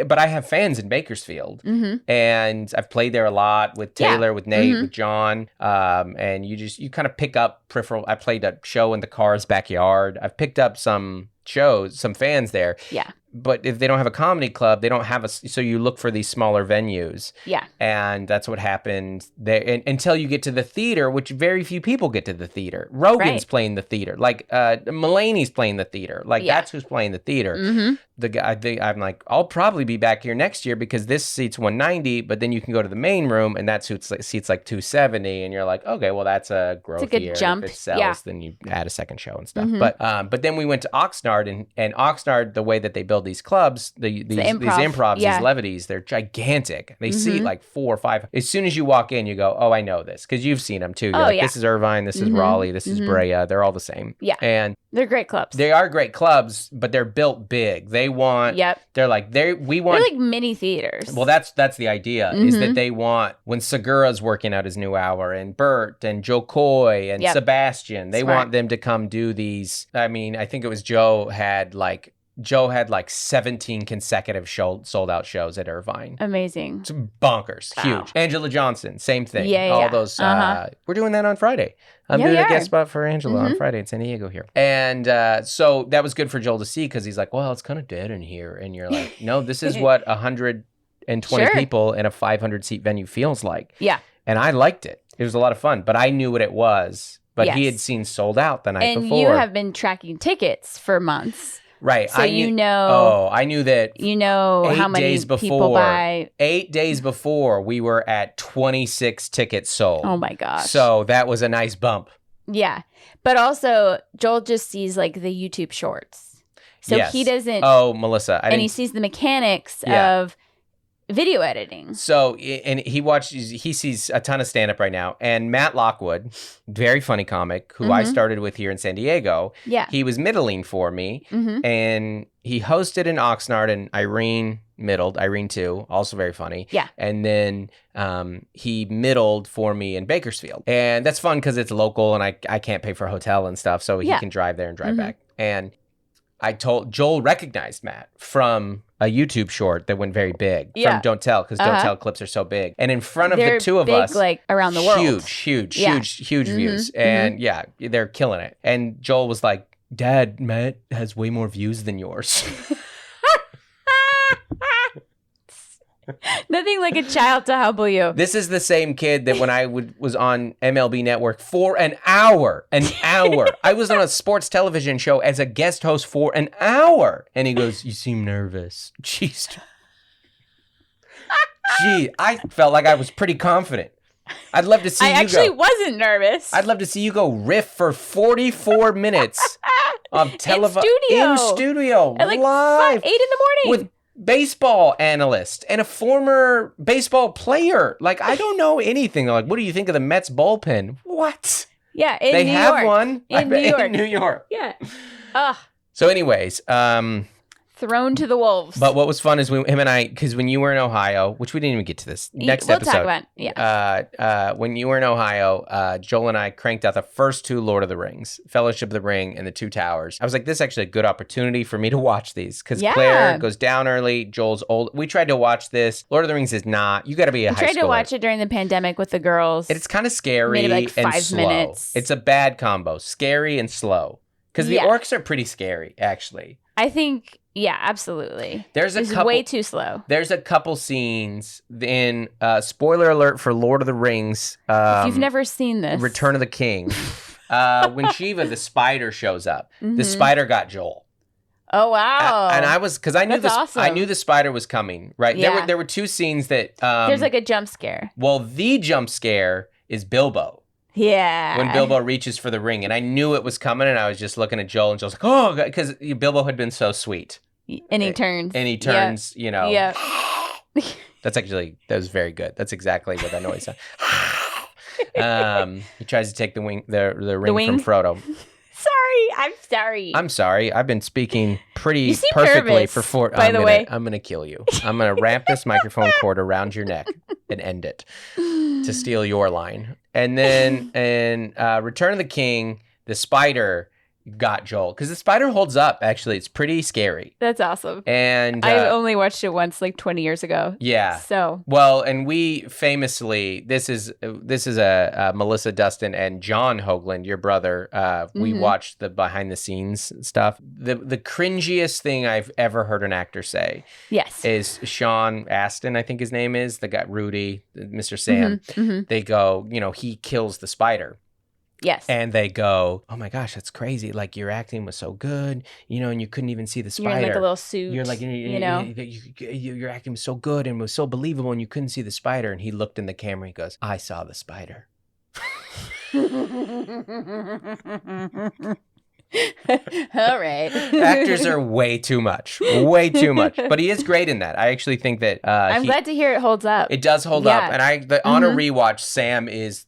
but I have fans in Bakersfield, and I've played there a lot with Taylor, with Nate, with John, and you kind of pick up peripheral. I played a show in the car's backyard. I've picked up some fans there. Yeah. But if they don't have a comedy club, they don't have so you look for these smaller venues. Yeah. And that's what happened there until you get to the theater, which very few people get to the theater. Rogan's playing the theater. Like, Mulaney's playing the theater. Like, that's who's playing the theater. The guy, I'm like, I'll probably be back here next year because this seats 190, but then you can go to the main room and that seats like 270, and you're like, okay, well, that's a growth it's a good year. jump. If it sells, then you add a second show and stuff. But then we went to Oxnard, and Oxnard, the way that they build these clubs, these improvs, these levities, they're gigantic. They seat like 4 or 5. As soon as you walk in, you go, oh, I know this, because you've seen them too. You're like, this is Irvine, this is Raleigh, this is Brea. They're all the same. Yeah. And they're great clubs. They are great clubs, but they're built big. They want. Yep. They're like they're like mini theaters. Well, that's the idea is that they want when Segura's working out his new hour and Bert and Joe Coy and Sebastian. They want them to come do these. I mean, I think it was Joe had like 17 consecutive sold out shows at Irvine. Amazing. It's bonkers. Wow. Huge. Angela Johnson, same thing. Yeah. Those. We're doing that on Friday. I'm doing a guest spot for Angela on Friday in San Diego here. And so that was good for Joel to see because he's like, well, it's kind of dead in here. And you're like, no, this is what 120 people in a 500-seat venue feels like. Yeah. And I liked it. It was a lot of fun. But I knew what it was. But he had seen sold out the night before. And you have been tracking tickets for months. Right. So I knew that. You know how many people buy. 8 days before, we were at 26 tickets sold. Oh my gosh. So that was a nice bump. Yeah. But also, Joel just sees like the YouTube shorts. So he doesn't. Oh, Melissa. And he sees the mechanics of video editing. So, and he sees a ton of stand-up right now. And Matt Lockwood, very funny comic, who I started with here in San Diego. Yeah. He was middling for me. And he hosted in Oxnard, and Irene middled. Irene too, also very funny. Yeah. And then he middled for me in Bakersfield. And that's fun because it's local and I can't pay for a hotel and stuff. So he can drive there and drive back. And Joel recognized Matt from a YouTube short that went very big from Don't Tell, because Don't Tell clips are so big. And in front of the two of us, like around the world, huge views. And they're killing it. And Joel was like, Dad, Matt has way more views than yours. Nothing like a child to humble you. This is the same kid that when I was on MLB Network for an hour, I was on a sports television show as a guest host for an hour. And he goes, you seem nervous. Jeez. Gee, I felt like I was pretty confident. I'd love to see you go. I actually wasn't nervous. I'd love to see you go riff for 44 minutes of television. In studio. At like live. 8 in the morning. With baseball analyst and a former baseball player. Like, I don't know anything. Like, what do you think of the Mets bullpen? What? Yeah, they have York. one in New York. In New York. Yeah. So anyways, thrown to the wolves. But what was fun is him and I, because when you were in Ohio, which we didn't even get to this next episode. We'll talk about when you were in Ohio, Joel and I cranked out the first 2 Lord of the Rings, Fellowship of the Ring and the Two Towers. I was like, this is actually a good opportunity for me to watch these because Claire goes down early. Joel's old. We tried to watch this. Lord of the Rings is not. You got to be a high schooler. I tried to watch it during the pandemic with the girls. It's kind of scary Made it like 5 and slow. minutes. It's a bad combo, scary and slow. Because the orcs are pretty scary, actually. I think, yeah, absolutely. It's way too slow. There's a couple scenes in, spoiler alert for Lord of the Rings. If you've never seen this. Return of the King. When Shiva, the spider, shows up. The spider got Joel. Oh, wow. And I was, because I knew awesome. I knew the spider was coming, right? Yeah. There were 2 scenes that... There's like a jump scare. Well, the jump scare is Bilbo. Yeah. When Bilbo reaches for the ring. And I knew it was coming, and I was just looking at Joel, and Joel's like, oh, because Bilbo had been so sweet. And he turns. You know. Yeah. That was very good. That's exactly what that noise sounds. He tries to take the ring from Frodo. I'm sorry. I've been speaking pretty perfectly nervous, for 4 by the way. I'm going to kill you. I'm going to wrap this microphone cord around your neck and end it to steal your line. And then in Return of the King, the spider got Joel. Because the spider holds up, actually. It's pretty scary. That's awesome. And I only watched it once, like 20 years ago. Yeah. So. Well, and we famously, this is a Melissa, Dustin, and John Hoagland, your brother. We watched the behind the scenes stuff. The cringiest thing I've ever heard an actor say. Yes. Is Sean Astin, I think his name is, the guy, Rudy, Mr. Sam. They go, he kills the spider. Yes. And they go, oh my gosh, that's crazy. Like, your acting was so good, and you couldn't even see the spider. You're in like a little suit. You're like, your acting was so good and was so believable, and you couldn't see the spider. And he looked in the camera, he goes, I saw the spider. All right. Actors are way too much. But he is great in that. I actually think that I'm glad to hear it holds up. It does hold up. And on a rewatch, Sam is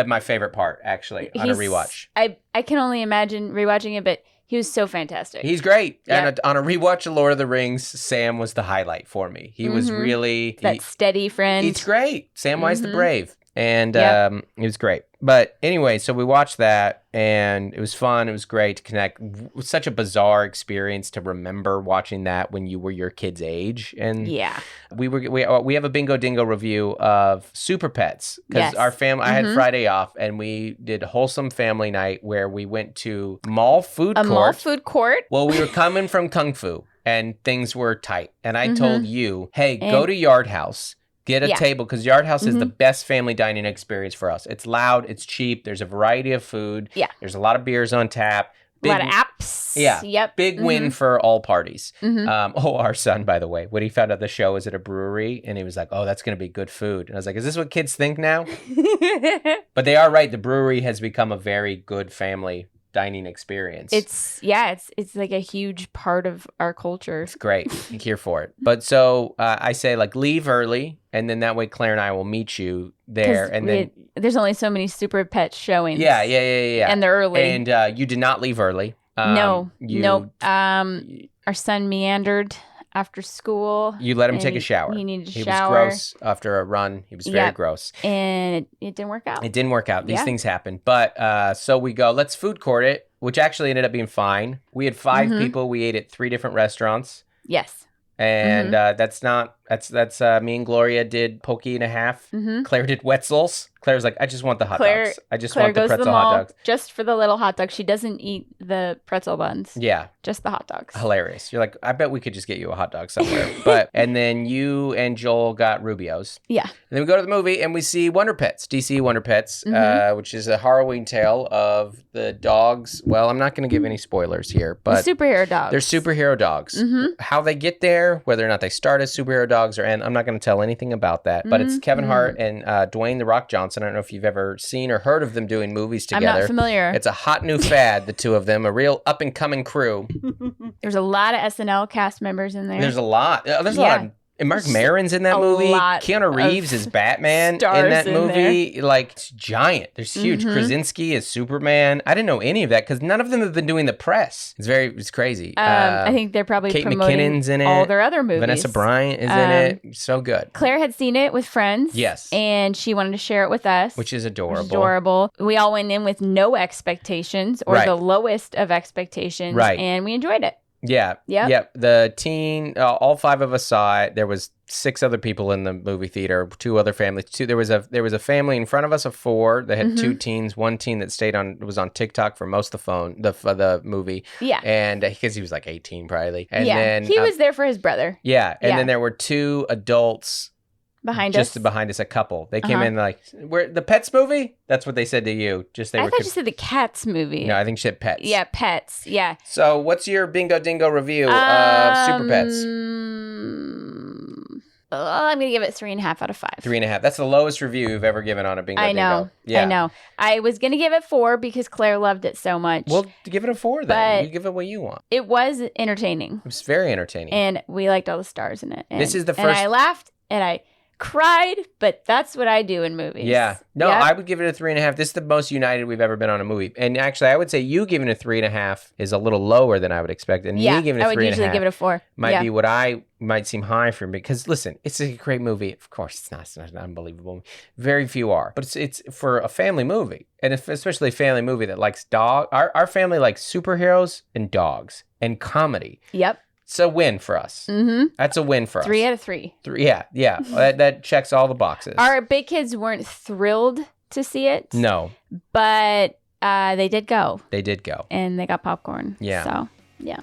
my favorite part, actually, on a rewatch. I can only imagine rewatching it, but he was so fantastic. He's great. Yeah. And on a rewatch of Lord of the Rings, Sam was the highlight for me. He was really that steady friend. He's great. Samwise the Brave. And it was great. But anyway, so we watched that, and it was fun. It was great to connect. It was such a bizarre experience to remember watching that when you were your kid's age. And we have a Bingo Dingo review of Super Pets because our family. I had Friday off, and we did wholesome family night where we went to mall food court. Well, we were coming from Kung Fu, and things were tight. And I told you, hey, go to Yard House. Get a table, because Yard House is the best family dining experience for us. It's loud, it's cheap, there's a variety of food. Yeah. There's a lot of beers on tap. A lot of apps. Yeah. Yep. Big win for all parties. Our son, by the way, when he found out the show was at a brewery, and he was like, oh, that's going to be good food. And I was like, is this what kids think now? But they are right. The brewery has become a very good family dining experience. It's like a huge part of our culture. It's great. I'm here for it. But so I say, like, leave early, and then that way Claire and I will meet you there. And then there's only so many Super Pet showings. Yeah. And they're early. And you did not leave early. Nope. Our son meandered after school. You let him take a shower. He needed a shower. He was gross after a run. He was very gross. And it didn't work out. It didn't work out. These things happen. But so we go, let's food court it, which actually ended up being fine. We had 5 people. We ate at 3 different restaurants. Yes. And that's me and Gloria did Pokey and a half. Claire did Wetzel's. Claire's like, I just want the hot dogs. I just want the pretzel hot dogs. Just for the little hot dogs. She doesn't eat the pretzel buns. Yeah. Just the hot dogs. Hilarious. You're like, I bet we could just get you a hot dog somewhere. And then you and Joel got Rubio's. Yeah. And then we go to the movie and we see Wonder Pets, DC Wonder Pets, which is a harrowing tale of the dogs. Well, I'm not going to give any spoilers here, but superhero dogs. They're superhero dogs. How they get there, whether or not they start as superhero dogs or end, I'm not going to tell anything about that. But it's Kevin Hart and Dwayne "The Rock" Johnson. I don't know if you've ever seen or heard of them doing movies together. I'm not familiar. It's a hot new fad, the two of them, a real up and coming crew. There's a lot of SNL cast members in there. There's a lot. There's a lot of And Mark Maron's in that movie. Keanu Reeves is Batman in that movie. Like, it's giant. There's huge. Krasinski is Superman. I didn't know any of that because none of them have been doing the press. It's crazy. I think they're probably Kate promoting McKinnon's in it. all their other movies. Vanessa Bryant is in it. So good. Claire had seen it with friends. Yes. And she wanted to share it with us. Which is adorable. We all went in with no expectations or the lowest of expectations. Right. And we enjoyed it. Yeah. Yep. Yep. The teen, all 5 of us saw it. There was 6 other people in the movie theater, 2 other families. There was a family in front of us of 4. They had 2 teens. One teen that was on TikTok for most of the movie. Yeah. And because he was like 18 probably. And then he was there for his brother. Yeah. And then there were 2 adults behind us, a couple. They came in like, "Where the Pets movie?" That's what they said to you. I thought you said the Cats movie. No, I think she said Pets. Yeah, Pets. Yeah. So, what's your Bingo Dingo review of Super Pets? I'm gonna give it 3.5 out of 5. 3.5. That's the lowest review you've ever given on a Bingo Dingo. Yeah. I know. I was gonna give it 4 because Claire loved it so much. Well, give it a 4 then. But you give it what you want. It was entertaining. It was very entertaining, and we liked all the stars in it. And, this is the first. And I laughed and I cried, but that's what I do in movies. Yeah. No, I would give it a 3.5. This is the most united we've ever been on a movie. And actually, I would say you giving it a 3.5 is a little lower than I would expect. And me giving it a 3.5 I would usually give it a 4. Might be what I might seem high for me. Because listen, it's a great movie. Of course, it's not an unbelievable movie. Very few are. But it's for a family movie. And especially a family movie that likes dogs. Our family likes superheroes and dogs and comedy. Yep. It's a win for us. That's a win for us. 3 out of 3. Yeah. that checks all the boxes. Our big kids weren't thrilled to see it. No. But they did go. And they got popcorn. Yeah. So, yeah.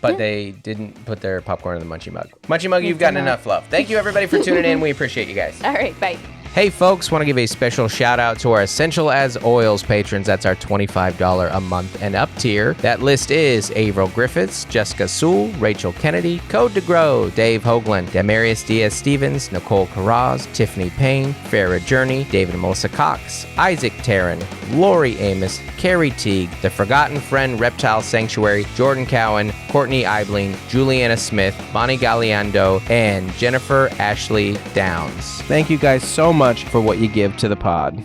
But they didn't put their popcorn in the Munchie Mug. Munchie Mug, you've gotten enough love. Thank you, everybody, for tuning in. We appreciate you guys. All right, bye. Hey, folks, want to give a special shout out to our Essential as Oils patrons. That's our $25 a month and up tier. That list is Averill Griffiths, Jessica Sewell, Rachel Kennedy, Code to Grow, Dave Hoagland, Demarius Diaz-Stevens, Nicole Carraz, Tiffany Payne, Farrah Journey, David and Melissa Cox, Isaac Taryn, Lori Amos, Carrie Teague, The Forgotten Friend Reptile Sanctuary, Jordan Cowan, Courtney Eibling, Juliana Smith, Bonnie Galliando, and Jennifer Ashley Downs. Thank you guys so much for what you give to the pod.